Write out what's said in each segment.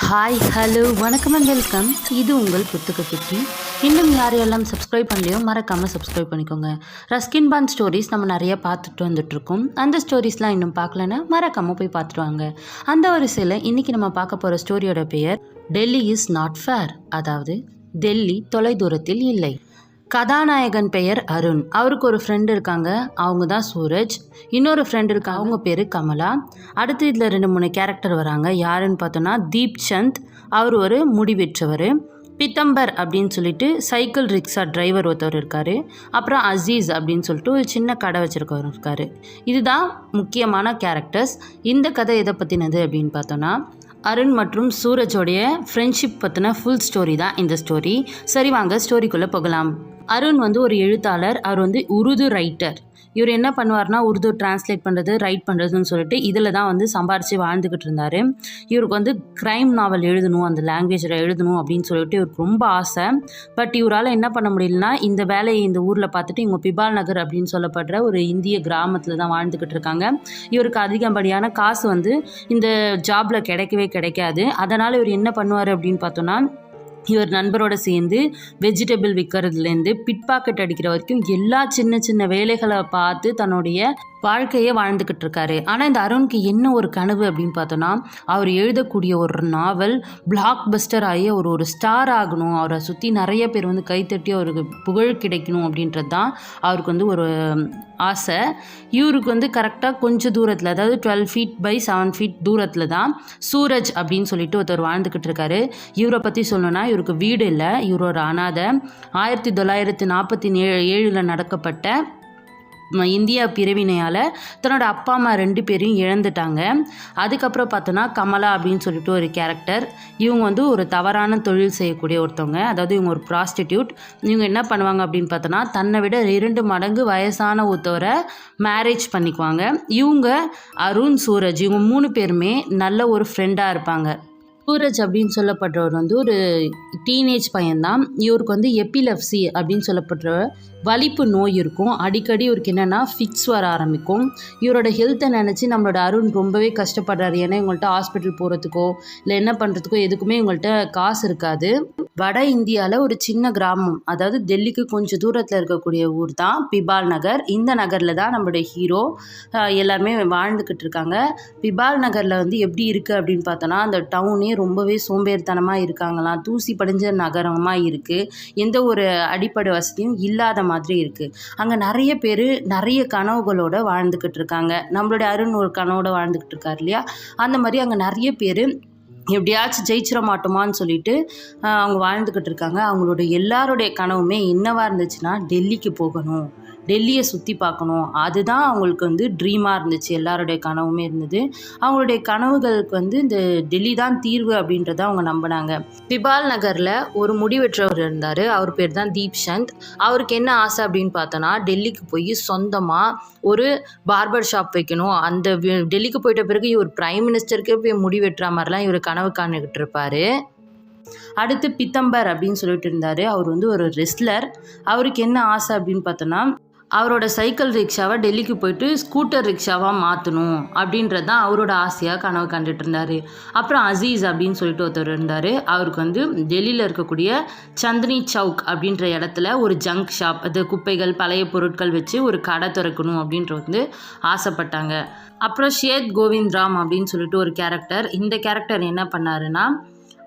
Hi hello வணக்கம் and welcome. இது உங்கள் புத்தக பெட்டி. இன்னும் யாரையெல்லாம் சப்ஸ்கிரைப் பண்ணலையோ மறக்காமல் சப்ஸ்கிரைப் பண்ணிக்கோங்க. ரஸ்கின் பாண்ட் ஸ்டோரிஸ் நம்ம நிறைய பார்த்துட்டு வந்துட்ருக்கோம். அந்த ஸ்டோரிஸ்லாம் இன்னும் பார்க்கலன்னா மறக்காமல் போய் பார்த்துட்டு வாங்க. அந்த வரிசையில் இன்றைக்கி நம்ம பார்க்க போகிற ஸ்டோரியோட பெயர் டெல்லி இஸ் நாட் ஃபேர், அதாவது டெல்லி தொலைதூரத்தில் இல்லை. கதாநாயகன் பெயர் அருண். அவருக்கு ஒரு ஃப்ரெண்டு இருக்காங்க, அவங்க தான் சூரஜ். இன்னொரு ஃப்ரெண்டு இருக்காங்க, அவங்க பேர் கமலா. அடுத்து இதில் 2-3 கேரக்டர் வராங்க. யாருன்னு பார்த்தோன்னா தீப் சந்த், அவர் ஒரு முடிவெற்றவர். பித்தம்பர் அப்படின்னு சொல்லிட்டு சைக்கிள் ரிக்ஷா டிரைவர் ஒருத்தவர் இருக்கார். அப்புறம் அசீஸ் அப்படின்னு சொல்லிட்டு ஒரு சின்ன கடை வச்சுருக்கவர் இருக்கார். இதுதான் முக்கியமான கேரக்டர்ஸ். இந்த கதை எதை பற்றினது அப்படின்னு பார்த்தோன்னா அருண் மற்றும் சூரஜோடைய ஃப்ரெண்ட்ஷிப் பற்றின ஃபுல் ஸ்டோரி தான் இந்த ஸ்டோரி. சரி வாங்க ஸ்டோரிக்குள்ளே போகலாம். அருண் ஒரு எழுத்தாளர். அவர் உருது ரைட்டர். இவர் என்ன பண்ணுவார்னா உருது டிரான்ஸ்லேட் பண்ணுறது, ரைட் பண்ணுறதுன்னு சொல்லிட்டு இதில் தான் சம்பாரித்து வாழ்ந்துக்கிட்டு இருந்தார். இவருக்கு க்ரைம் நாவல் எழுதணும், அந்த லாங்குவேஜில் எழுதணும் அப்படின்னு சொல்லிட்டு இவருக்கு ரொம்ப ஆசை. பட் இவரால் என்ன பண்ண முடியலன்னா இந்த வேலையை இந்த ஊரில் பார்த்துட்டு இவங்க பிபால் நகர் அப்படின்னு சொல்லப்படுற ஒரு இந்திய கிராமத்தில் தான் வாழ்ந்துக்கிட்டு இருக்காங்க. இவருக்கு அதிகப்படியான காசு இந்த ஜாபில் கிடைக்காது. அதனால் இவர் என்ன பண்ணுவார் அப்படின்னு பார்த்தோன்னா இவர் நண்பரோட சேர்ந்து வெஜிடபிள் விற்கிறதுலேருந்து பிட் பாக்கெட் அடிக்கிற வரைக்கும் எல்லா சின்ன சின்ன வேலைகளை பார்த்து தன்னுடைய வாழ்க்கையை வாழ்ந்துக்கிட்டு இருக்காரு. ஆனால் இந்த அருணுக்கு என்ன ஒரு கனவு அப்படின்னு பார்த்தோன்னா அவர் எழுதக்கூடிய ஒரு நாவல் பிளாக் பஸ்டர் ஆகி ஒரு ஸ்டார் ஆகணும், அவரை சுற்றி நிறைய பேர் கைத்தட்டி அவருக்கு புகழ் கிடைக்கணும் அப்படின்றது தான் அவருக்கு ஒரு ஆசை. இவருக்கு கரெக்டாக கொஞ்சம் தூரத்தில், அதாவது 12 feet by 7 feet தூரத்தில் தான் சூரஜ் அப்படின்னு சொல்லிட்டு ஒருத்தர் வாழ்ந்துக்கிட்டு இருக்காரு. இவரை பற்றி சொல்லணும்னா இவருக்கு வீடு இல்லை, இவர் ஒரு அனாதை. 1947 நடக்கப்பட்ட இந்தியா பிரிவினையால் தன்னோட அப்பா அம்மா 2 பேரையும் இழந்துட்டாங்க. அதுக்கப்புறம் பார்த்தோன்னா கமலா அப்படின்னு சொல்லிட்டு ஒரு கேரக்டர். இவங்க ஒரு தவறான தொழில் செய்யக்கூடிய ஒருத்தவங்க, அதாவது இவங்க ஒரு ப்ராஸ்டிடியூட். இவங்க என்ன பண்ணுவாங்க அப்படின்னு பார்த்தோன்னா தன்னை விட 2 மடங்கு வயசான ஒருத்தவரை மேரேஜ் பண்ணிக்குவாங்க. இவங்க அருண், சூரஜ் இவங்க 3 பேருமே நல்ல ஒரு ஃப்ரெண்டாக இருப்பாங்க. சூரஜ் அப்படின்னு சொல்லப்படுறவர் ஒரு டீனேஜ் பையன்தான். இவருக்கு எபிலெப்சி அப்படின்னு சொல்லப்படுற வலிப்பு நோய் இருக்கும். அடிக்கடி இவருக்கு என்னென்னா ஃபிக்ஸ் வர ஆரம்பிக்கும். இவரோட ஹெல்த்தை நினச்சி நம்மளோட அருண் ரொம்பவே கஷ்டப்படுறாரு. ஏன்னா இவங்கள்ட்ட ஹாஸ்பிட்டல் போகிறதுக்கோ இல்லை என்ன பண்ணுறதுக்கோ எதுக்குமே இவங்கள்ட்ட காசு இருக்காது. வட இந்தியாவில் ஒரு சின்ன கிராமம், அதாவது டெல்லிக்கு கொஞ்சம் தூரத்தில் இருக்கக்கூடிய ஊர் தான் பிபால் நகர். இந்த நகரில் தான் நம்மளுடைய ஹீரோ எல்லாருமே வாழ்ந்துக்கிட்டு இருக்காங்க. பிபால் நகரில் எப்படி இருக்குது அப்படின்னு பார்த்தோன்னா அந்த டவுனே ரொம்பவே சோம்பேறித்தனமாக இருக்காங்களாம். தூசி படிஞ்ச நகரமாக இருக்குது. எந்த ஒரு அடிப்படை வசதியும் இல்லாத மாதிரி இருக்குது. அங்கே நிறைய பேர் நிறைய கனவுகளோடு வாழ்ந்துக்கிட்டு இருக்காங்க. நம்மளுடைய அருண் ஒரு கனவோட வாழ்ந்துக்கிட்டு இருக்கார் இல்லையா, அந்த மாதிரி அங்கே நிறைய பேர் எப்படியாச்சும் ஜெயிச்சிட மாட்டோமான்னு சொல்லிட்டு அவங்க வாழ்ந்துக்கிட்டு இருக்காங்க. அவங்களோட எல்லாருடைய கனவுமே என்னவாக இருந்துச்சுன்னா டெல்லிக்கு போகணும், டெல்லியை சுற்றி பார்க்கணும். அதுதான் அவங்களுக்கு ட்ரீமாக இருந்துச்சு. எல்லாருடைய கனவுமே இருந்தது. அவங்களுடைய கனவுகளுக்கு இந்த டெல்லி தான் தீர்வு அப்படின்றத அவங்க நம்பினாங்க. பிபால் நகரில் ஒரு முடிவெற்றவர் இருந்தார். அவர் பேர் தான் தீப் சந்த். அவருக்கு என்ன ஆசை அப்படின்னு பார்த்தோன்னா டெல்லிக்கு போய் சொந்தமாக ஒரு பார்பர் ஷாப் வைக்கணும். அந்த டெல்லிக்கு போயிட்ட பிறகு இவர் பிரைம் மினிஸ்டருக்கே போய் முடிவெட்டுற மாதிரிலாம் இவர் கனவு காணிக்கிட்டு இருப்பார். அடுத்து பித்தம்பர் அப்படின்னு சொல்லிட்டு இருந்தார். அவர் ஒரு ரெஸ்லர். அவருக்கு என்ன ஆசை அப்படின்னு பார்த்தோன்னா அவரோட சைக்கிள் ரிக்ஷாவை டெல்லிக்கு போயிட்டு ஸ்கூட்டர் ரிக்ஷாவாக மாற்றணும் அப்படின்றது தான் அவரோட ஆசையாக கனவு கண்டுட்டு இருந்தார். அப்புறம் அசீஸ் அப்படின்னு சொல்லிட்டு ஒருத்தர் இருந்தார். அவருக்கு டெல்லியில் இருக்கக்கூடிய சந்தினி சவுக் அப்படின்ற இடத்துல ஒரு ஜங்க் ஷாப், அது குப்பைகள் பழைய பொருட்கள் வச்சு ஒரு கடை திறக்கணும் அப்படின்றது ஆசைப்பட்டாங்க. அப்புறம் ஷேத் கோவிந்த் ராம் அப்படின்னு சொல்லிட்டு ஒரு கேரக்டர். இந்த கேரக்டர் என்ன பண்ணாருன்னா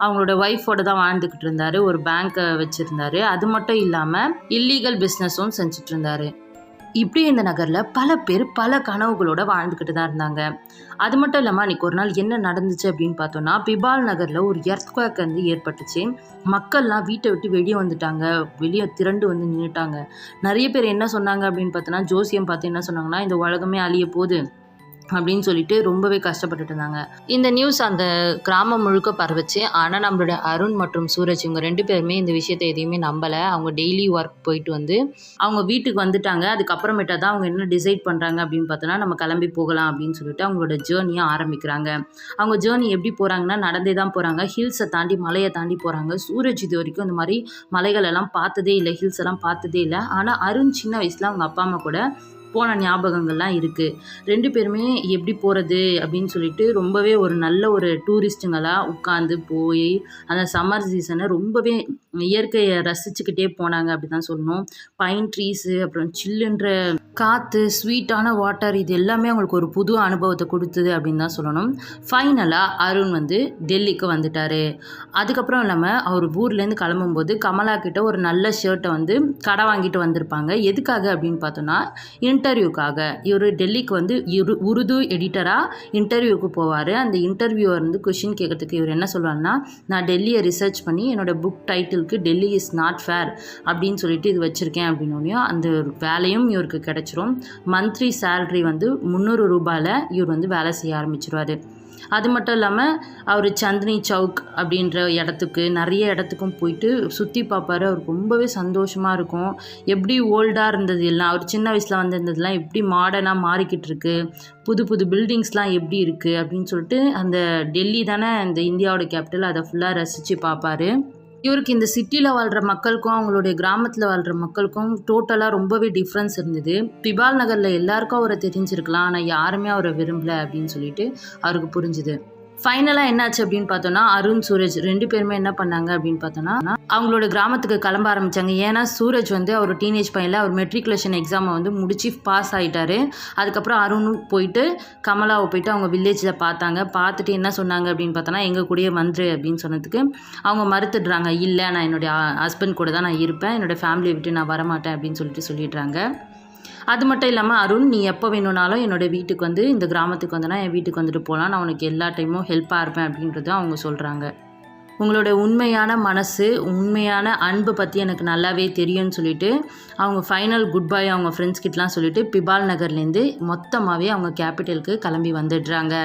அவங்களோட ஒய்ஃபோட தான் வாழ்ந்துக்கிட்டு இருந்தார். ஒரு பேங்க்கை வச்சுருந்தார். அது மட்டும் இல்லாமல் இல்லீகல் பிஸ்னஸும் செஞ்சுட்டு இருந்தார். இப்படி இந்த நகரில் பல பேர் பல கனவுகளோடு வாழ்ந்துக்கிட்டு தான் இருந்தாங்க. அது மட்டும் இல்லாமல் அன்றைக்கி ஒரு நாள் என்ன நடந்துச்சு அப்படின்னு பார்த்தோன்னா பிபால் நகரில் ஒரு எர்த்குவேக் ஏற்பட்டுச்சு. மக்கள்லாம் வீட்டை விட்டு வெளியே வந்துட்டாங்க, வெளியே திரண்டு நின்றுட்டாங்க. நிறைய பேர் என்ன சொன்னாங்க அப்படின்னு பார்த்தோன்னா ஜோசியம் பார்த்து என்ன சொன்னாங்கன்னா இந்த உலகமே அழிய போகுது அப்படின்னு சொல்லிட்டு ரொம்பவே கஷ்டப்பட்டுட்டு இருந்தாங்க. இந்த நியூஸ் அந்த கிராமம் முழுக்க பரவச்சு. ஆனால் நம்மளோட அருண் மற்றும் சூரஜ் இவங்க 2 பேருமே இந்த விஷயத்தை எதையுமே நம்பலை. அவங்க டெய்லி ஒர்க் போயிட்டு அவங்க வீட்டுக்கு வந்துட்டாங்க. அதுக்கப்புறமேட்டா தான் அவங்க என்ன டிசைட் பண்ணுறாங்க அப்படின்னு பார்த்தோன்னா நம்ம கிளம்பி போகலாம் அப்படின்னு சொல்லிட்டு அவங்களோட ஜேர்னியை ஆரம்பிக்கிறாங்க. அவங்க ஜேர்னி எப்படி போகிறாங்கன்னா நடந்தே தான் போகிறாங்க. ஹில்ஸை தாண்டி மலையை தாண்டி போகிறாங்க. சூரஜ் இது வரைக்கும் இந்த மாதிரி மலைகள் எல்லாம் பார்த்ததே இல்லை, ஹில்ஸ் எல்லாம் பார்த்ததே இல்லை. ஆனால் அருண் சின்ன வயசில் அவங்க அப்பா அம்மா கூட போன ஞாபகங்கள்லாம் இருக்குது. 2 பேருமே எப்படி போகிறது அப்படின்னு சொல்லிட்டு ரொம்பவே ஒரு நல்ல ஒரு டூரிஸ்ட்டுங்களாக உட்காந்து போய் அந்த சம்மர் சீசனை ரொம்பவே இயற்கையை ரசிச்சுக்கிட்டே போனாங்க அப்படி தான் சொல்லணும். பைன் ட்ரீஸு, அப்புறம் சில்லுன்ற காற்று, ஸ்வீட்டான வாட்டர், இது எல்லாமே அவங்களுக்கு ஒரு புது அனுபவத்தை கொடுத்தது அப்படின்னு தான் சொல்லணும். ஃபைனலாக அருண் வந்து டெல்லிக்கு வந்துட்டார். அதுக்கப்புறம் இல்லாமல் அவர் ஊர்லேருந்து கிளம்பும்போது கமலா கிட்ட ஒரு நல்ல ஷர்ட்டை வந்து கடை வாங்கிட்டு வந்திருப்பாங்க. எதுக்காக அப்படின்னு பார்த்தோன்னா இன்டர்வியூக்காக. இவர் டெல்லிக்கு வந்து உருது எடிட்டராக இன்டர்வியூக்கு போவார். அந்த இன்டர்வியூவர் வந்து கொஷின் கேட்கறதுக்கு இவர் என்ன சொல்லுவாருன்னா, நான் டெல்லியை ரிசர்ச் பண்ணி என்னோட புக் டைட்டிலுக்கு டெல்லி இஸ் நாட் ஃபேர் அப்படின்னு சொல்லிட்டு இது வச்சுருக்கேன் அப்படின்னோடனையும் அந்த வேலையும் இவருக்கு கிடைச்சிரும். மந்த்லி சேலரி வந்து 300 ரூபாயில் இவர் வந்து வேலை செய்ய ஆரம்பிச்சிருவார். அது மட்டும் இல்லாமல் அவர் சந்தினி சவுக் அப்படின்ற இடத்துக்கு நிறைய இடத்துக்கும் போயிட்டு சுற்றி பார்ப்பார். அவருக்கு ரொம்பவே சந்தோஷமாக இருக்கும். எப்படி ஓல்டாக இருந்தது எல்லாம், அவர் சின்ன வயசில் வந்திருந்ததுலாம் எப்படி மாடர்னாக மாறிக்கிட்டு இருக்கு, புது புது பில்டிங்ஸ்லாம் எப்படி இருக்குது அப்படின்னு சொல்லிட்டு அந்த டெல்லி தானே இந்த இந்தியாவோட கேபிட்டல், அதை ஃபுல்லாக ரசித்து பார்ப்பார். இவருக்கு இந்த சிட்டியில் வாழ்கிற மக்களுக்கும் அவங்களுடைய கிராமத்தில் வாழ்கிற மக்களுக்கும் டோட்டலாக ரொம்பவே டிஃப்ரென்ஸ் இருந்தது. பிபால் நகரில் எல்லாருக்கும் அவரை தெரிஞ்சிருக்கலாம், ஆனால் யாருமே அவரை விரும்பலை அப்படின்னு சொல்லிட்டு அவருக்கு புரிஞ்சுது. ஃபைனலாக என்னாச்சு அப்படின்னு பார்த்தோன்னா, அருண், சூரஜ் 2 பேருமே என்ன பண்ணாங்க அப்படின்னு பார்த்தோன்னா அவங்களோட கிராமத்துக்கு கிளம்ப ஆரம்பித்தாங்க. ஏன்னா சூரஜ் வந்து அவர் டீனேஜ் பையனில் அவர் மெட்ரிகுலேஷன் எக்ஸாமை வந்து முடிச்சு பாஸ் ஆகிட்டார். அதுக்கப்புறம் அருணும் போயிட்டு கமலாவை போயிட்டு அவங்க வில்லேஜில் பார்த்தாங்க. பார்த்துட்டு என்ன சொன்னாங்க அப்படின்னு பார்த்தோன்னா, எங்கள் கூடயே வந்துரு அப்படின்னு சொன்னதுக்கு அவங்க மறுத்துடுறாங்க. இல்லை, நான் என்னுடைய ஹஸ்பண்ட் கூட தான் நான் இருப்பேன், என்னோடய ஃபேமிலியை விட்டு நான் வரமாட்டேன் அப்படின்னு சொல்லிடுறாங்க. அது மட்டும் இல்லாமல் அருண், நீ எப்போ வேணும்னாலும் என்னோடய வீட்டுக்கு வந்து இந்த கிராமத்துக்கு வந்தனா என் வீட்டுக்கு வந்துட்டு போகலாம், நான் உனக்கு எல்லா டைமும் ஹெல்ப்பாக இருப்பேன் அப்படின்றதும் அவங்க சொல்கிறாங்க. உங்களோட உண்மையான மனசு, உண்மையான அன்பு பற்றி எனக்கு நல்லாவே தெரியும்னு சொல்லிட்டு அவங்க ஃபைனல் குட் பை அவங்க ஃப்ரெண்ட்ஸ் கிட்டலாம் சொல்லிட்டு பிபால் நகர்லேருந்து மொத்தமாகவே அவங்க கேபிட்டலுக்கு கிளம்பி வந்துடுறாங்க.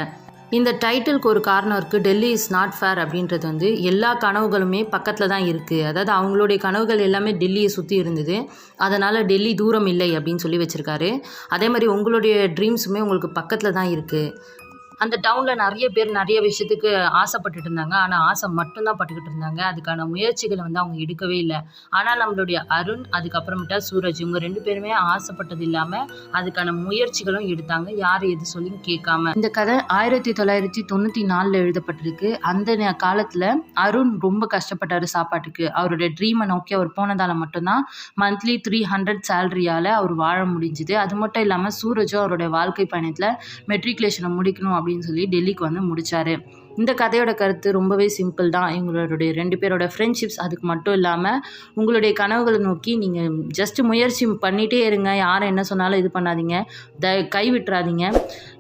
இந்த டைட்டிலுக்கு ஒரு காரணம் இருக்குது. டெல்லி இஸ் நாட் ஃபேர் அப்படின்றது வந்து எல்லா கனவுகளுமே பக்கத்தில் தான் இருக்குது. அதாவது அவங்களுடைய கனவுகள் எல்லாமே டெல்லியை சுற்றி இருந்தது, அதனால் டெல்லி தூரம் இல்லை அப்படின்னு சொல்லி வச்சுருக்காரு. அதே மாதிரி உங்களுடைய ட்ரீம்ஸுமே உங்களுக்கு பக்கத்தில் தான் இருக்குது. அந்த டவுனில் நிறைய பேர் நிறைய விஷயத்துக்கு ஆசைப்பட்டுட்டு இருந்தாங்க, ஆனால் ஆசை மட்டும்தான் பட்டுக்கிட்டு இருந்தாங்க. அதுக்கான முயற்சிகளை வந்து அவங்க எடுக்கவே இல்லை. ஆனால் நம்மளுடைய அருண், அதுக்கப்புறமேட்டா சூரஜ், இவங்க 2 பேருமே ஆசைப்பட்டது இல்லாமல் அதுக்கான முயற்சிகளும் எடுத்தாங்க, யார் எது சொல்லி கேட்காம. இந்த கதை 1994 எழுதப்பட்டிருக்கு. அந்த காலத்தில் அருண் ரொம்ப கஷ்டப்பட்டார் சாப்பாட்டுக்கு. அவருடைய ட்ரீமை நோக்கி அவர் போனதால் மட்டும்தான் மந்த்லி 300 சேலரியால் அவர் வாழ முடிஞ்சுது. அது மட்டும் இல்லாமல் சூரஜும் அவருடைய வாழ்க்கை பயணத்தில் மெட்ரிகுலேஷனை முடிக்கணும் அப்படின்னு சொல்லி டெல்லிக்கு வந்து முடித்தார். இந்த கதையோட கருத்து ரொம்பவே சிம்பிள் தான். எங்களுடைய 2 பேரோட ஃப்ரெண்ட்ஷிப்ஸ், அதுக்கு மட்டும் இல்லாமல் உங்களுடைய கனவுகளை நோக்கி நீங்கள் ஜஸ்ட் முயற்சி பண்ணிகிட்டே இருங்க. யாரும் என்ன சொன்னாலும் இது பண்ணாதீங்க, கை விட்டுறாதீங்க.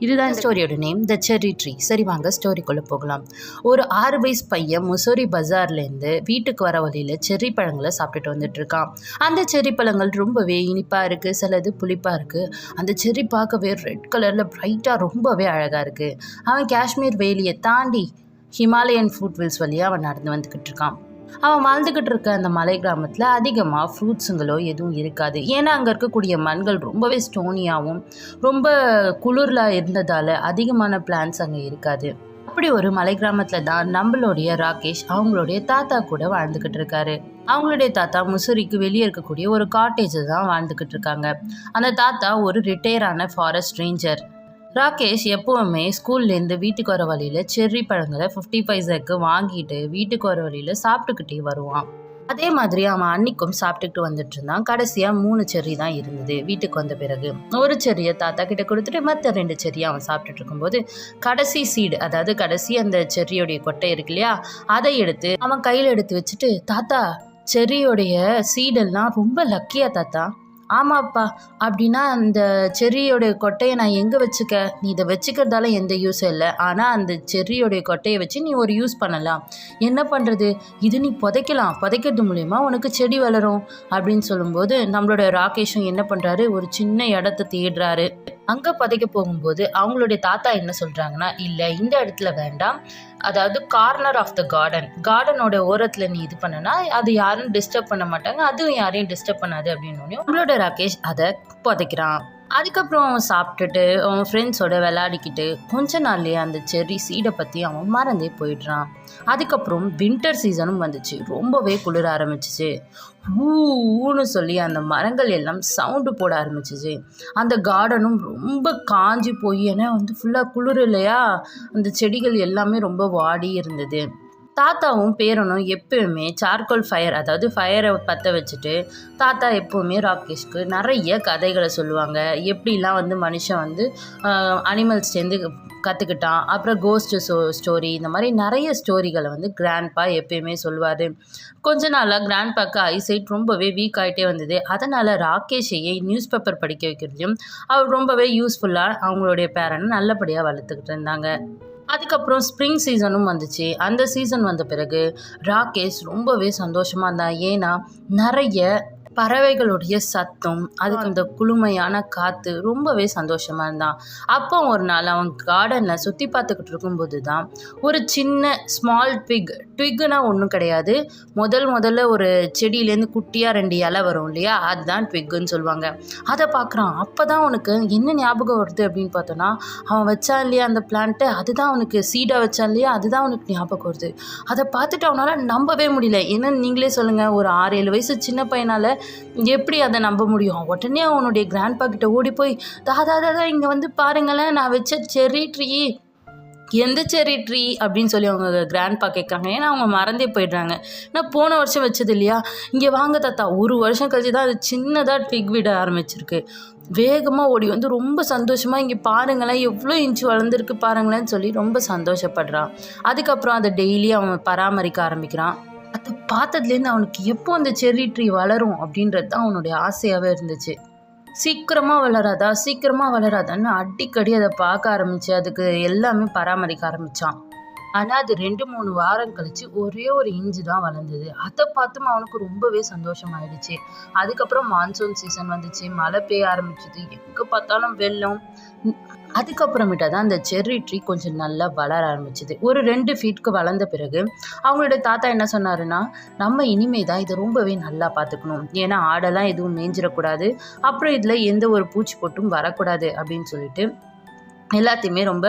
இதுதான் ஸ்டோரியோட நேம், த செர்ரி ட்ரீ. சரி, வாங்க ஸ்டோரிக்குள்ளே போகலாம். ஒரு 6 வயசு பையன் முசோரி பஜார்லேருந்து வீட்டுக்கு வர வழியில் செர்ரி பழங்களை சாப்பிட்டுட்டு வந்துட்டுருக்கான். அந்த செர்ரி பழங்கள் ரொம்பவே இனிப்பாக இருக்குது, சிலது புளிப்பாக இருக்குது. அந்த செர்ரி பார்க்கவே ரெட் கலரில் ப்ரைட்டாக ரொம்பவே அழகாக இருக்குது. அவன் காஷ்மீர் வேலியை தாண்டி ஹிமாலயன் ஃபுட்வில்ஸ் வழியாக அவன் நடந்து வந்துக்கிட்டு இருக்கான். அவன் வாழ்ந்துக்கிட்டு இருக்க அந்த மலை கிராமத்தில் அதிகமாக ஃப்ரூட்ஸுங்களோ எதுவும் இருக்காது. ஏன்னா அங்கே இருக்கக்கூடிய மண்கள் ரொம்பவே ஸ்டோனியாகவும் ரொம்ப குளிரில் இருந்ததால் அதிகமான பிளான்ஸ் அங்கே இருக்காது. அப்படி ஒரு மலை கிராமத்தில் தான் நம்மளுடைய ராகேஷ் அவங்களுடைய தாத்தா கூட வாழ்ந்துக்கிட்டு இருக்காரு. அவங்களுடைய தாத்தா முசோரிக்கு வெளியே இருக்கக்கூடிய ஒரு காட்டேஜ் தான் வாழ்ந்துக்கிட்டு இருக்காங்க. அந்த தாத்தா ஒரு ரிட்டையரான ஃபாரஸ்ட் ரேஞ்சர். ராகேஷ் எப்போவுமே ஸ்கூல்லேருந்து வீட்டுக்கு வர வழியில் செர்ரி பழங்களை 50 பைசாக்கு வாங்கிட்டு வீட்டுக்கு வர வழியில் சாப்பிட்டுக்கிட்டே வருவான். அதே மாதிரி அவன் அன்னைக்கும் சாப்பிட்டுக்கிட்டு வந்துட்டு இருந்தான். கடைசியாக 3 செர்ரி தான் இருந்தது. வீட்டுக்கு வந்த பிறகு ஒரு செர்ரியை தாத்தா கிட்ட கொடுத்துட்டு மற்ற 2 செர்ரியை அவன் சாப்பிட்டுட்டு இருக்கும்போது கடைசி சீடு, அதாவது கடைசி அந்த செர்ரியோடைய கொட்டை இருக்கு இல்லையா, அதை எடுத்து அவன் கையில் எடுத்து வச்சுட்டு, தாத்தா செர்ரியோடைய சீடெல்லாம் ரொம்ப லக்கியா தாத்தா. ஆமாப்பா, அப்படின்னா அந்த செர்ரியோடைய கொட்டையை நான் எங்கே வச்சுக்க? நீ இதை வச்சுக்கிறதால எந்த யூஸும் இல்லை, ஆனால் அந்த செர்ரியோடைய கொட்டையை வச்சு நீ ஒரு யூஸ் பண்ணலாம். என்ன பண்ணுறது? இது நீ புதைக்கிறது மூலயமா உனக்கு செடி வளரும் அப்படின்னு சொல்லும்போது நம்மளோட ராகேஷும் என்ன பண்ணுறாரு, ஒரு சின்ன இடத்த தேடுறாரு. அங்கே புதைக்க போகும்போது அவங்களுடைய தாத்தா என்ன சொல்கிறாங்கன்னா, இல்லை இந்த இடத்துல வேண்டாம், அதாவது கார்னர் ஆஃப் த கார்டனோட ஓரத்தில் நீ இது பண்ணனா அது யாரும் டிஸ்டர்ப் பண்ண மாட்டாங்க, அதுவும் யாரையும் டிஸ்டர்ப் பண்ணாது அப்படின்னு நம்மளோட ராகேஷ் அதை புதைக்கிறான். அதுக்கப்புறம் அவன் சாப்பிட்டுட்டு அவன் ஃப்ரெண்ட்ஸோட விளையாடிக்கிட்டு கொஞ்ச நாள்லேயே அந்த செர்ரி சீடை பற்றி அவன் மறந்தே போயிடுறான். அதுக்கப்புறம் வின்டர் சீசனும் வந்துச்சு. ரொம்பவே குளிர ஆரம்பிச்சிச்சு. ஊன்னு சொல்லி அந்த மரங்கள் எல்லாம் சவுண்டு போட ஆரம்பிச்சிச்சு. அந்த கார்டனும் ரொம்ப காஞ்சி போய், ஏன்னா ஃபுல்லாக குளிர் இல்லையா, அந்த செடிகள் எல்லாமே ரொம்ப வாடி இருந்தது. தாத்தாவும் பேரனும் எப்பவுமே சார்கோல் ஃபயர், அதாவது ஃபயரை பற்ற வச்சுட்டு தாத்தா எப்போவுமே ராகேஷ்க்கு நிறைய கதைகளை சொல்லுவாங்க. எப்படிலாம் மனுஷன் அனிமல்ஸ்லேருந்து கற்றுக்கிட்டான், அப்புறம் கோஸ்ட் ஸ்டோரி, இந்த மாதிரி நிறைய ஸ்டோரிகளை கிராண்ட்பா எப்பயுமே சொல்லுவார். கொஞ்ச நாளாக கிராண்ட்பாக்கு ஐசைட் ரொம்பவே வீக் ஆகிட்டே வந்தது. அதனால் ராகேஷையே நியூஸ் பேப்பர் படிக்க வைக்கிறதையும் அவர் ரொம்பவே யூஸ்ஃபுல்லாக அவங்களுடைய பேரனை நல்லபடியாக வளர்த்துக்கிட்டு இருந்தாங்க. அதுக்கப்புறம் ஸ்ப்ரிங் சீசனும் வந்துச்சு. அந்த சீசன் வந்த பிறகு ராகேஷ் ரொம்பவே சந்தோஷமாக இருந்தான். ஏன்னா நிறைய பறவைகளுடைய சத்தம், அதுக்கு அந்த குளுமையான காற்று, ரொம்பவே சந்தோஷமாக இருந்தான். அப்போ ஒரு நாள் அவன் கார்டனில் சுற்றி பார்த்துக்கிட்டு இருக்கும்போது தான் ஒரு சின்ன ஸ்மால் ட்விக்குனா ஒன்றும் கிடையாது, முதல்ல ஒரு செடியிலேருந்து குட்டியாக 2 இலை வரும் இல்லையா, அதுதான் ட்விக்குன்னு சொல்லுவாங்க. அதை பார்க்குறான். அப்போ தான் அவனுக்கு என்ன ஞாபகம் வருது அப்படின்னு பார்த்தோன்னா, அவன் வச்சான் இல்லையா அந்த பிளான்ட்டு, அதுதான் அவனுக்கு சீடாக வச்சான் இல்லையா, அதுதான் அவனுக்கு ஞாபகம் வருது. அதை பார்த்துட்டு அவனால் நம்பவே முடியல. என்னன்னு நீங்களே சொல்லுங்கள், ஒரு 6-7 வயசு சின்ன பையனால் எப்படி அதை நம்ப முடியும்? உடனே அவனுடைய கிராண்ட்பா கிட்ட ஓடி போய், தாதா இங்கே பாருங்களேன், நான் வச்ச செர்ரி ட்ரீ. எந்த செர்ரி ட்ரீ அப்படின்னு சொல்லி அவங்க கிராண்ட்பா கேட்குறாங்க. ஏன்னா அவங்க மறந்தே போயிடுறாங்க. நான் போன வருஷம் வச்சது இல்லையா, இங்கே வாங்க தாத்தா. 1 வருஷம் கழிச்சு தான் அது சின்னதாக ட்விக் விட ஆரம்பிச்சிருக்கு. வேகமாக ஓடி ரொம்ப சந்தோஷமாக, இங்கே பாருங்களேன் எவ்வளோ இன்ச்சு வளர்ந்துருக்கு பாருங்களேன்னு சொல்லி ரொம்ப சந்தோஷப்படுறான். அதுக்கப்புறம் அதை டெய்லி அவன் பராமரிக்க ஆரம்பிக்கிறான். அதை பார்த்ததுலேருந்து அவனுக்கு எப்போ அந்த செர்ரி ட்ரீ வளரும் அப்படின்றது தான் அவனுடைய ஆசையாகவே இருந்துச்சு. சீக்கிரமாக வளராதான்னு அடிக்கடி அதை பார்க்க ஆரம்பித்து அதுக்கு எல்லாமே பராமரிக்க ஆரம்பித்தான். ஆனால் அது 2-3 வாரம் கழித்து ஒரே ஒரு இன்ச்சு தான் வளர்ந்தது. அதை பார்த்தும் அவனுக்கு ரொம்பவே சந்தோஷமாயிடுச்சு. அதுக்கப்புறம் மான்சூன் சீசன் வந்துச்சு, மழை பெய்ய ஆரம்பிச்சிது, எங்கே பார்த்தாலும் வெள்ளம். அதுக்கப்புறமேட்டா தான் அந்த செர்ரி ட்ரீ கொஞ்சம் நல்லா வளர ஆரம்பிச்சிது. ஒரு 2 ஃபீட்க்கு வளர்ந்த பிறகு அவங்களுடைய தாத்தா என்ன சொன்னாருன்னா, நம்ம இனிமே தான் இதை ரொம்பவே நல்லா பார்த்துக்கணும், ஏன்னா ஆடெல்லாம் எதுவும் மேய்ஞ்சிடக்கூடாது, அப்புறம் இதில் எந்த ஒரு பூச்சி போட்டும் வரக்கூடாது அப்படின்னு சொல்லிட்டு எல்லாத்தையுமே ரொம்ப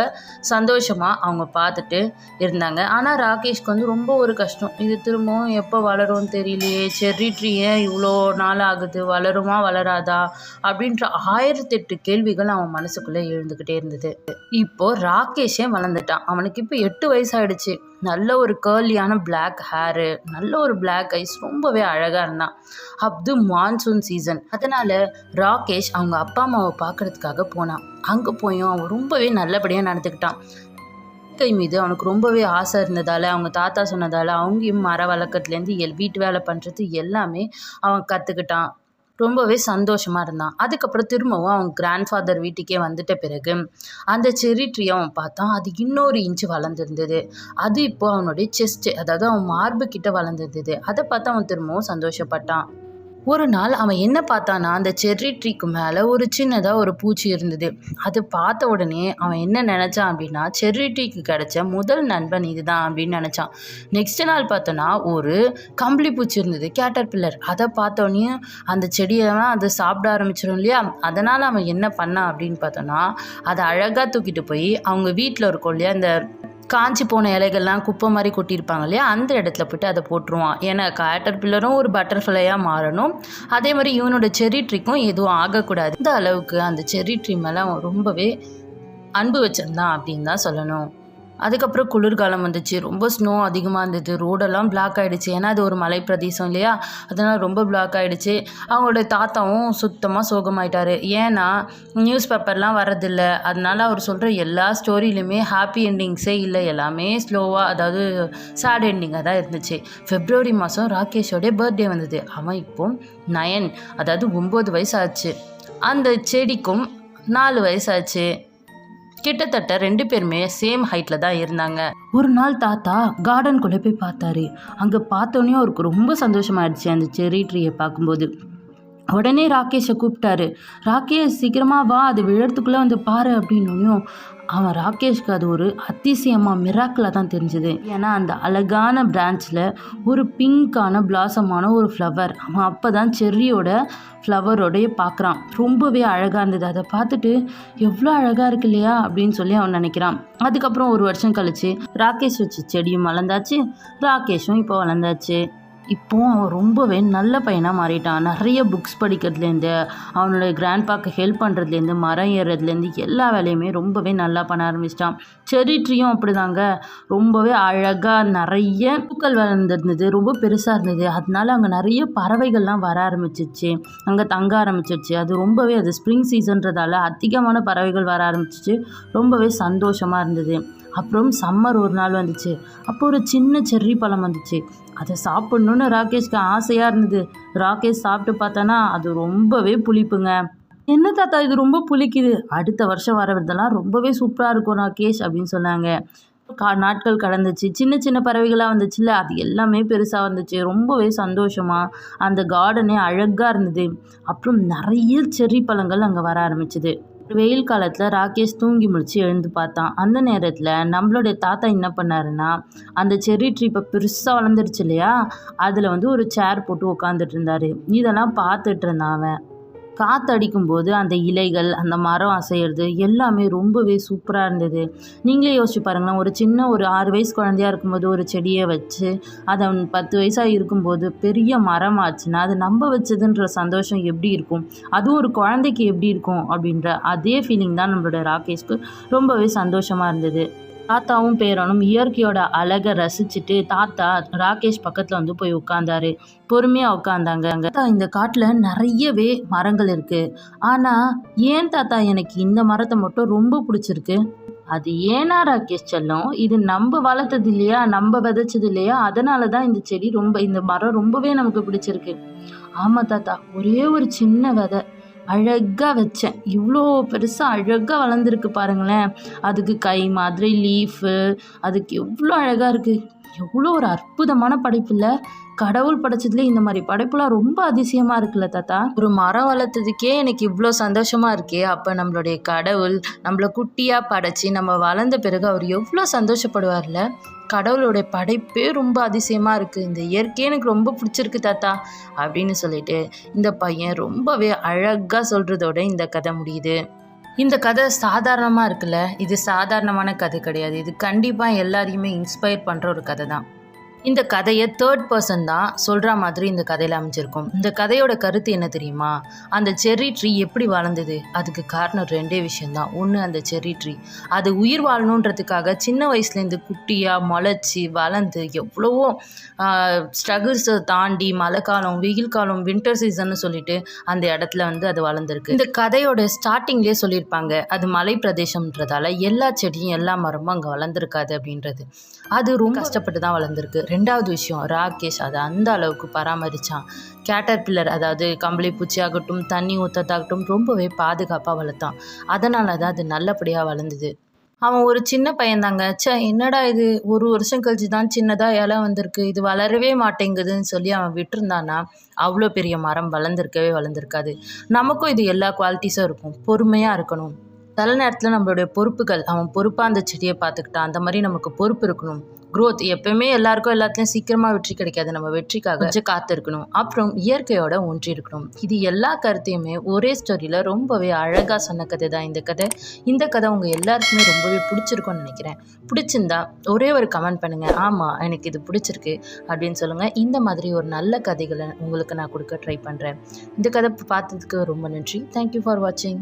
சந்தோஷமாக அவங்க பார்த்துட்டு இருந்தாங்க. ஆனால் ராகேஷ்க்கு ரொம்ப ஒரு கஷ்டம். இது திரும்பவும் எப்போ வளரும்னு தெரியலையே, செர்ரி ட்ரீ ஏன் இவ்வளோ நாள் ஆகுது, வளருமா வளராதா அப்படின்ற 1008 கேள்விகள் அவன் மனசுக்குள்ளே எழுந்துக்கிட்டே இருந்தது. இப்போது ராகேஷே வளர்ந்துட்டான். அவனுக்கு இப்போ 8 வயசாகிடுச்சு. நல்ல ஒரு கேர்லியான பிளாக் ஹேரு, நல்ல ஒரு பிளாக் ஐஸ், ரொம்பவே அழகாக இருந்தான். அது மான்சூன் சீசன். அதனால் ராகேஷ் அவங்க அப்பா அம்மாவை பார்க்குறதுக்காக போனான். அங்கே போயும் அவன் ரொம்பவே நல்லபடியாக நடந்துக்கிட்டான். கை மீது அவனுக்கு ரொம்பவே ஆசை இருந்ததால், அவங்க தாத்தா சொன்னதால் அவங்கேயும் மர வளர்க்கத்துலேருந்து வீட்டு வேலை பண்ணுறது எல்லாமே அவன் கற்றுக்கிட்டான். ரொம்பவே சந்தோஷமாக இருந்தான். அதுக்கப்புறம் திரும்பவும் அவன் கிராண்ட்ஃபாதர் வீட்டுக்கே வந்துட்ட பிறகு அந்த செர்ரி ட்ரீ அவன் பார்த்தான். அது இன்னொரு இன்ச்சு வளர்ந்துருந்தது. அது இப்போ அவனுடைய செஸ்ட்டு, அதாவது அவன் மார்பு கிட்ட வளர்ந்துருந்தது. அதை பார்த்து அவன் திரும்பவும் சந்தோஷப்பட்டான். ஒரு நாள் அவன் என்ன பார்த்தானா, அந்த செர்ரி ட்ரீக்கு மேலே ஒரு சின்னதாக ஒரு பூச்சி இருந்தது. அது பார்த்த உடனே அவன் என்ன நினச்சான் அப்படின்னா, செர்ரி ட்ரீக்கு கிடைச்ச முதல் நண்பன் இதுதான் அப்படின்னு நினச்சான். நெக்ஸ்ட் நாள் பார்த்தோன்னா ஒரு கம்பளி பூச்சி இருந்தது, கேட்டர்பில்லர். அதை பார்த்தோன்னே அந்த செடியெல்லாம் அதை சாப்பிட ஆரம்பிச்சிடும் இல்லையா, அதனால் அவன் என்ன பண்ணான் அப்படின்னு பார்த்தோன்னா, அதை அழகாக தூக்கிட்டு போய் அவங்க வீட்டில் இருக்கும் இல்லையா, இந்த காஞ்சி போன இலைகள்லாம் குப்பை மாதிரி கொட்டியிருப்பாங்க இல்லையா, அந்த இடத்துல போய்ட்டு அதை போட்டுருவான். ஏன்னா கேட்டர்பில்லரும் ஒரு பட்டர்ஃப்ளையாக மாறணும், அதே மாதிரி இவனோட செர்ரி ட்ரீக்கும் எதுவும் ஆகக்கூடாது. இந்த அளவுக்கு அந்த செர்ரி ட்ரீ மேலே அவன் ரொம்பவே அன்பு வச்சிருந்தான் அப்படின்னு தான் சொல்லணும். அதுக்கப்புறம் குளிர்காலம் வந்துச்சு. ரொம்ப ஸ்னோ அதிகமாக இருந்தது. ரோடெல்லாம் பிளாக் ஆகிடுச்சு. ஏன்னா அது ஒரு மலை பிரதேசம் இல்லையா, அதனால் ரொம்ப பிளாக் ஆகிடுச்சு. அவங்களோட தாத்தாவும் சுத்தமாக சோகமாயிட்டார். ஏன்னா நியூஸ் பேப்பர்லாம் வரதில்ல. அதனால் அவர் சொல்கிற எல்லா ஸ்டோரியிலுமே ஹாப்பி எண்டிங்ஸே இல்லை, எல்லாமே ஸ்லோவாக, அதாவது சேட் எண்டிங்காக தான் இருந்துச்சு. February மாதம் ராகேஷோடைய பர்த்டே வந்தது. அவன் இப்போ 9, அதாவது 9 வயசாச்சு. அந்த செடிக்கும் 4 வயசாச்சு. கிட்டத்தட்ட 2 பேருமே சேம் ஹைட்டில் தான் இருந்தாங்க. ஒரு நாள் தாத்தா கார்டனுக்குள்ளே போய் பார்த்தாரு. அங்கே பார்த்தோன்னே அவருக்கு ரொம்ப சந்தோஷமாயிடுச்சு அந்த செர்ரி ட்ரீயை பார்க்கும்போது. உடனே ராகேஷை கூப்பிட்டாரு. ராகேஷ் சீக்கிரமாக வா, அது விழறதுக்குள்ளே வந்து பாரு அப்படின்னும் அவன் ராகேஷ்க்கு அது ஒரு அதிசயமாக மிராக்கிளாக தான் தெரிஞ்சுது. ஏன்னா அந்த அழகான பிரான்ச்சில் ஒரு பிங்க்கான பிளாசமான ஒரு ஃப்ளவர், அவன் அப்போ தான் செர்ரியோட ஃப்ளவரோடைய பார்க்குறான். ரொம்பவே அழகாக இருந்தது. அதை பார்த்துட்டு எவ்வளோ அழகாக இருக்கு இல்லையா அப்படின்னு சொல்லி அவன் நினைக்கிறான். அதுக்கப்புறம் ஒரு வருஷம் கழிச்சு ராகேஷ் வச்சு செடியும் வளர்ந்தாச்சு, ராகேஷும் இப்போ வளர்ந்தாச்சு. இப்போ அவன் ரொம்பவே நல்ல பையனாக மாறிட்டான். நிறைய புக்ஸ் படிக்கிறதுலேருந்து, அவனோட கிராண்ட்பாக்கு ஹெல்ப் பண்ணுறதுலேருந்து, மரம் ஏறுறதுலேருந்து எல்லா வேலையுமே ரொம்பவே நல்லா பண்ண ஆரம்பிச்சிட்டான். செர்ரி ட்ரீயும் அப்படிதாங்க, ரொம்பவே அழகாக நிறைய பூக்கள் வளர்ந்துருந்தது, ரொம்ப பெருசாக இருந்தது. அதனால அங்கே நிறைய பறவைகள்லாம் வர ஆரம்பிச்சிச்சு, அங்கே தங்க ஆரம்பிச்சிருச்சு. அது ஸ்ப்ரிங் சீசன்றதால அதிகமான பறவைகள் வர ஆரம்பிச்சிச்சு. ரொம்பவே சந்தோஷமாக இருந்தது. அப்புறம் சம்மர் ஒரு நாள் வந்துச்சு. அப்போ ஒரு சின்ன செர்ரி பழம் வந்துச்சு. அதை சாப்பிட்ணுன்னு ராகேஷ்க்கு ஆசையாக இருந்தது. ராகேஷ் சாப்பிட்டு பார்த்தானா அது ரொம்பவே புளிப்புங்க. என்ன தாத்தா இது ரொம்ப புளிக்குது, அடுத்த வருஷம் வரதெல்லாம் ரொம்பவே சூப்பராக இருக்கும் ராகேஷ் அப்படின்னு சொன்னாங்க. நாட்கள் கடந்துச்சு. சின்ன சின்ன பறவைகளாக வந்துச்சுல்ல, அது எல்லாமே பெருசாக வந்துச்சு. ரொம்பவே சந்தோஷமாக அந்த கார்டனே அழகாக இருந்தது. அப்புறம் நிறைய செர்ரி பழங்கள் அங்கே வர ஆரம்பிச்சுது. வெயில் காலத்தில் ராகேஷ் தூங்கி முழிச்சு எழுந்து பார்த்தான். அந்த நேரத்தில் நம்மளுடைய தாத்தா என்ன பண்ணாருன்னா, அந்த செர்ரி ட்ரீ இப்போ பெருசாக வளர்ந்துருச்சு இல்லையா, அதில் ஒரு சேர் போட்டு உட்காந்துட்டு இருந்தார். இதெல்லாம் பார்த்துட்டு இருந்தான் அவன். காற்று அடிக்கும்போது அந்த இலைகள், அந்த மரம் அசைகிறது எல்லாமே ரொம்பவே சூப்பராக இருந்தது. நீங்களே யோசிச்சு பாருங்களேன், ஒரு 6 வயசு குழந்தையாக இருக்கும்போது ஒரு செடியை வச்சு அதை 10 வயசாக இருக்கும்போது பெரிய மரம் ஆச்சுன்னா அது நம்ம வச்சதுன்ற சந்தோஷம் எப்படி இருக்கும், அதுவும் ஒரு குழந்தைக்கு எப்படி இருக்கும் அப்படின்ற அதே ஃபீலிங் தான் நம்மளோட ராகேஷ்க்கு ரொம்பவே சந்தோஷமாக இருந்தது. தாத்தாவும் பேரனும் இயற்கையோட அழகை ரசிச்சுட்டு தாத்தா ராகேஷ் பக்கத்தில் போய் உட்கார்ந்தாரு. பொறுமையாக உட்காந்தாங்க. இந்த காட்டில் நிறையவே மரங்கள் இருக்குது, ஆனால் ஏன் தாத்தா எனக்கு இந்த மரத்தை மட்டும் ரொம்ப பிடிச்சிருக்கு? அது ஏன்னா ராகேஷ் செல்லம், இது நம்ம வளர்த்தது இல்லையா, நம்ம விதைச்சது இல்லையா, அதனால தான் இந்த மரம் ரொம்பவே நமக்கு பிடிச்சிருக்கு. ஆமாம் தாத்தா, ஒரே ஒரு சின்ன விதை அழகாக வச்சேன், இவ்வளோ பெருசாக அழகாக வளர்ந்துருக்கு பாருங்களேன். அதுக்கு கை மாதிரி லீஃபு, அதுக்கு எவ்வளோ அழகாக இருக்குது. எவ்வளோ ஒரு அற்புதமான படைப்பு இல்லை? கடவுள் படைச்சதுல இந்த மாதிரி படைப்புலாம் ரொம்ப அதிசயமாக இருக்குல்ல தாத்தா. ஒரு மரம் வளர்த்ததுக்கே எனக்கு இவ்வளோ சந்தோஷமாக இருக்கே, அப்போ நம்மளுடைய கடவுள் நம்மளை குட்டியாக படைச்சி நம்ம வளர்ந்த பிறகு அவர் எவ்வளோ சந்தோஷப்படுவார்ல. கடவுளுடைய படைப்பே ரொம்ப அதிசயமாக இருக்குது, இந்த இயற்கையே எனக்கு ரொம்ப பிடிச்சிருக்கு தாத்தா அப்படின்னு சொல்லிட்டு இந்த பையன் ரொம்பவே அழகாக சொல்கிறதோட இந்த கதை முடியுது. இந்த கதை சாதாரணமாக இருக்குல்ல, இது சாதாரணமான கதை கிடையாது. இது கண்டிப்பாக எல்லாரையுமே இன்ஸ்பயர் பண்ணுற ஒரு கதை தான். இந்த கதையை 3rd person தான் சொல்கிற மாதிரி இந்த கதையில் அமைஞ்சிருக்கும். இந்த கதையோட கருத்து என்ன தெரியுமா? அந்த செர்ரி ட்ரீ எப்படி வளர்ந்தது, அதுக்கு காரணம் 2 விஷயந்தான். ஒன்று, அந்த செர்ரி ட்ரீ அது உயிர் வாழணுன்றதுக்காக சின்ன வயசுலேருந்து குட்டியாக முளைச்சி வளர்ந்து எவ்வளவோ ஸ்ட்ரகிள்ஸை தாண்டி மழை காலம், வெயில் காலம், வின்டர் சீசன்னு சொல்லிட்டு அந்த இடத்துல அது வளர்ந்துருக்கு. இந்த கதையோட ஸ்டார்டிங்லேயே சொல்லியிருப்பாங்க, அது மலை பிரதேசம்ன்றதால எல்லா செடியும் எல்லா மரமும் அங்கே வளர்ந்துருக்காது அப்படின்றது. அது ரொம்ப கஷ்டப்பட்டு தான் வளர்ந்துருக்கு. 2வது விஷயம், ராகேஷ் அதை அந்த அளவுக்கு பராமரித்தான். கேட்டர்பில்லர், அதாவது கம்பளி பூச்சி ஆகட்டும், தண்ணி ஊற்றத்தாகட்டும், ரொம்பவே பாதுகாப்பாக வளர்த்தான். அதனால தான் அது நல்லபடியாக வளர்ந்தது. அவன் ஒரு சின்ன பையன்தாங்க. என்னடா இது, ஒரு வருஷம் கழிச்சு தான் சின்னதாக இலை வந்திருக்கு, இது வளரவே மாட்டேங்குதுன்னு சொல்லி அவன் விட்டுருந்தானா அவ்வளோ பெரிய மரம் வளர்ந்துருக்காது. நமக்கும் இது எல்லா குவாலிட்டிஸும் இருக்கும். பொறுமையாக இருக்கணும். சில நேரத்தில் நம்மளுடைய பொறுப்புகள், அவன் பொறுப்பாக அந்த செடியை பார்த்துக்கிட்டான், அந்த மாதிரி நமக்கு பொறுப்பு இருக்கணும். க்ரோத் எப்பயுமே எல்லாருக்கும் எல்லாத்துலேயும் சீக்கிரமாக வெற்றி கிடைக்காது. நம்ம வெற்றிக்காக கொஞ்சம் காத்திருக்கணும். அப்புறம் இயற்கையோட ஒன்றி இருக்கணும். இது எல்லா கருத்தையுமே ஒரே ஸ்டோரியில் ரொம்பவே அழகாக சொன்ன கதை தான் இந்த கதை. இந்த கதை உங்கள் எல்லாருக்குமே ரொம்பவே பிடிச்சிருக்கும்னு நினைக்கிறேன். பிடிச்சிருந்தா ஒரே ஒரு கமெண்ட் பண்ணுங்கள், ஆமாம் எனக்கு இது பிடிச்சிருக்கு அப்படின்னு சொல்லுங்கள். இந்த மாதிரி ஒரு நல்ல கதைகளை உங்களுக்கு நான் கொடுக்க ட்ரை பண்ணுறேன். இந்த கதை பார்த்ததுக்கு ரொம்ப நன்றி. தேங்க்யூ ஃபார் வாட்சிங்.